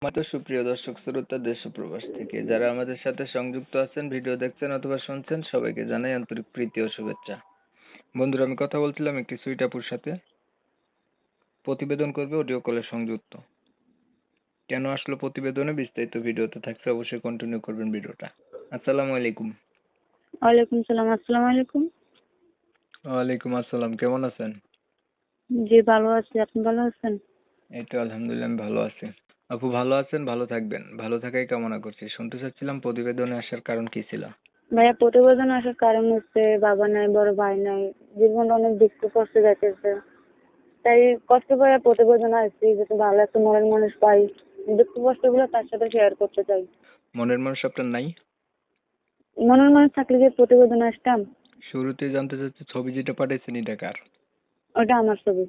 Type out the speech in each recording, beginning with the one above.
আমাদের সুপ্রিয় দর্শক শ্রোতা দেশ ও প্রবাস থেকে যারা আমাদের সাথে সংযুক্ত আছেন, ভিডিও দেখছেন অথবা শুনছেন, সবাইকে জানাই আন্তরিক প্রীতি ও শুভেচ্ছা। বন্ধুরা, আমি কথা বলছিলাম একটি সুইট আপুর সাথে, প্রতিবেদন করবে অডিও কলে সংযুক্ত। কেন আসলো প্রতিবেদনে, বিস্তারিত ভিডিওতে থাকছে, অবশ্যই কন্টিনিউ করবেন ভিডিওটা। আসসালামু আলাইকুম। ওয়ালাইকুম সালাম। আসসালামু আলাইকুম। ওয়ালাইকুম আসসালাম, কেমন আছেন? জি ভালো আছি, আপনি ভালো আছেন? এই তো আলহামদুলিল্লাহ, আমি ভালো আছি। আপু ভালো আছেন, ভালো থাকবেন, ভালো থাকাই কামনা করছি। শুনতে চাচ্ছিলাম প্রতিবেদনে আসার কারণ কি ছিল? ভাইয়া, প্রতিবেদন আসার কারণ হচ্ছে বাবা নাই, বড় ভাই নাই, জীবনটা অনেক দুঃখ কষ্ট যাইতেছে। তাই কষ্ট পাইয়া প্রতিবেদন আসছি, যাতে ভালো একটা মনের মানুষ পাই, দুঃখ কষ্ট গুলো তার সাথে শেয়ার করতে চাই। মনের মানুষ আপনার নাই? মনের মানুষ থাকলে যে প্রতিবেদন আসতাম। শুরুতে জানতে চাচ্ছি, ছবি যেটা পাঠাইছেন এটা কার? ওটা আমার ছবি।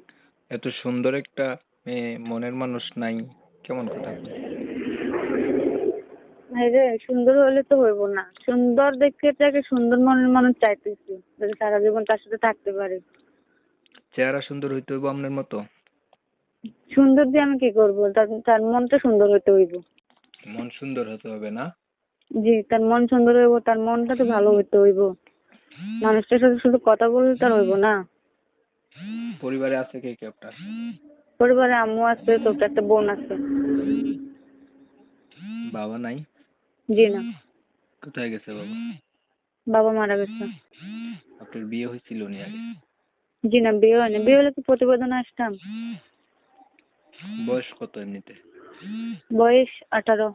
এত সুন্দর একটা মেয়ে, মনের মানুষ নাই, কেমন কথা কয়? ভাই রে, সুন্দর হলে তো হইব না, সুন্দর দেখতে তাকে সুন্দর মনের মানুষ চাইতেছি, যাতে সারা জীবন তার সাথে থাকতে পারে। চেহারা সুন্দর হইতে হইব আপনার মতো? সুন্দর দিয়ে আমি কি করবো? তার মনটা সুন্দর হইতে হইব। মন সুন্দর হতে হবে না? জি, তার মন সুন্দর হইব, তার মনটা তো ভালো হইতে হইব। মানুষটার সাথে শুধু কথা বললে তার হইব না। পরিবারে আছে কে কে আপনার? পরিবারে আম্মু আছে, ছোট একটা বোন আছে। বাবা নাই? জি না, কোথায় গেছে বাবা? বাবা মারা গেছে। আপনার বিয়ে হয়েছিল নি আগে? জি না, বিয়ে হয়নি। বিয়ে হলে তো প্রতিবেদন আসতাম। বয়স কত এমনিতে? বয়স 18।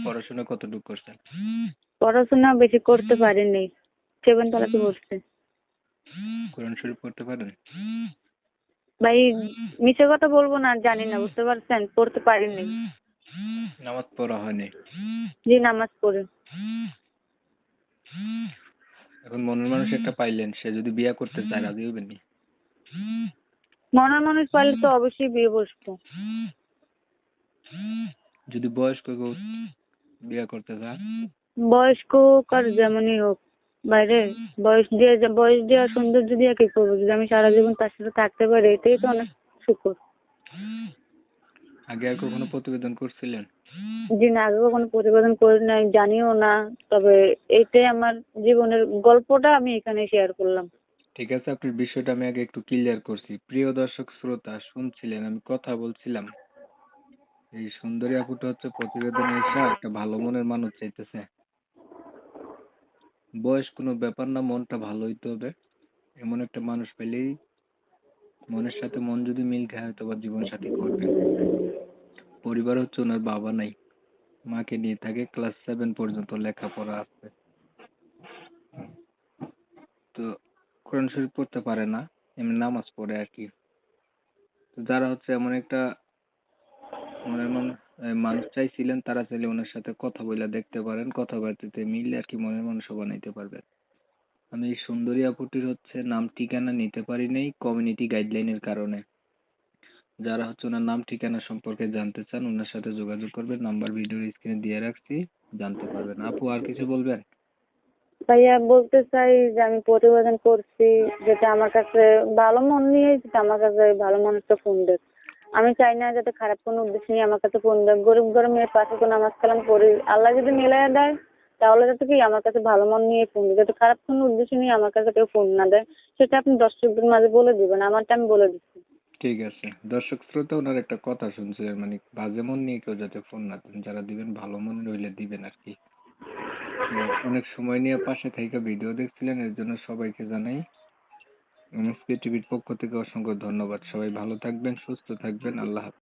পড়াশোনা কতটুকু করছেন? পড়াশোনা বেশি করতে পারিনি, 7 ক্লাসে পড়ছে। কোরআন শরীফ পড়তে পারেন? ভাই, মিছে কথা বলবো না, জানি না, বুঝতে পারছেন, পড়তে পারিনি। নামাজ পড়া হয়নি? জি, নামাজ পড়ে। এখন মনের মানুষ একটা পাইলেন, সে যদি বিয়ে করতে চায় রাজি হবেন নি? মনের মানুষ পাইলে তো অবশ্যই বিয়ে বসবো। যদি বয়স্ক কেউ বিয়ে করতে চায়? বয়স্ক হোক আর যেমনই হোক, বাইরে বয়স দিয়ে আর সৌন্দর্য দিয়ে কি করবো? যদি আমি সারা জীবন তার সাথে থাকতে পারি, এটাই তো অনেক শুকর। আগে আর কখনো প্রতিবেদন করছিলেন? জি না, আগে কখনো প্রতিবেদন করি নাই, জানিও না। তবে এইটাই আমার জীবনের গল্পটা আমি এখানে শেয়ার করলাম। ঠিক আছে, আপনার বিষয়টা আমি আগে একটু ক্লিয়ার করছি। প্রিয় দর্শক শ্রোতা, শুনছিলেন আমি কথা বলছিলাম, এই সুন্দরী আপুটা হচ্ছে প্রতিবেদনে এসে একটা ভালো মনের মানুষ চাইতেছে। বয়স কোনো ব্যাপার না, মনটা ভালো হইতে হবে। এমন একটা মানুষ পেলেই, মনের সাথে মন যদি মিল খায়, হয়তো বা জীবন সাথী করবে। পরিবার হচ্ছে ওনার বাবা নাই, মাকে নিয়ে থাকে, ক্লাস 7 পর্যন্ত লেখাপড়া আছে। তো কোরআন শরীফ পড়তে পারে না, এমনি নামাজ পড়ে আর কি। তো যারা হচ্ছে এমন একটা মনের মানুষ চাইছিলেন, তারা চাইলে ওনার সাথে কথা বলে দেখতে পারেন, কথাবার্তাতে মিললে আর কি মনের মানুষ বানাইতে পারবেন। আমি এই সুন্দরী আপুটির হচ্ছে নাম ঠিকানা নিতে পারি নাই কমিউনিটি গাইডলাইনের কারণে। যারা হচ্ছে ওনার নাম ঠিকানা সম্পর্কে জানতে চান, ওনার সাথে যোগাযোগ করবেন, নাম্বার ভিডিওর স্ক্রিনে দিয়ে রাখছি, জানতে পারবেন। আপু আর কিছু বলবেন? ভাইয়া, বলতে চাই যে আমি প্রতিবেদন করছি, যেটা আমার কাছে ভালো মন নিয়ে, যেটা আমার কাছে ভালো মানুষটা ফোন দেখ। আমি চাই না যাতে খারাপ কোনো উদ্দেশ্য নিয়ে আমার কাছে ফোন দেয়। গরিব ঘরের মেয়ের পাশে তো নামাজ কালাম পড়ি, আল্লাহ যদি মিলাইয়া দেয় তাহলে যাতে কি আমার কাছে ভালো মন নিয়ে ফোন দেয়, যাতে খারাপ কোনো উদ্দেশ্য নিয়ে আমার কাছে কেউ ফোন না দেয়, সেটা আপনি দর্শকদের মাঝে বলে দিবেন। আমারটা আমি বলে দিচ্ছি। ঠিক আছে, দর্শক শ্রোতা ওনার একটা কথা শুনছে, মানে বাজে মন নিয়ে কেউ যাতে ফোন না দেন, যারা দিবেন ভালো মন রইলে দিবেন আর কি। তো অনেক সময় নিয়ে পাশে থেকে ভিডিও দেখছিলেন, এর জন্য সবাইকে জানাই এমএসকে টিভির পক্ষ থেকে অসংখ্য ধন্যবাদ। সবাই ভালো থাকবেন, সুস্থ থাকবেন, আল্লাহ হাফেজ।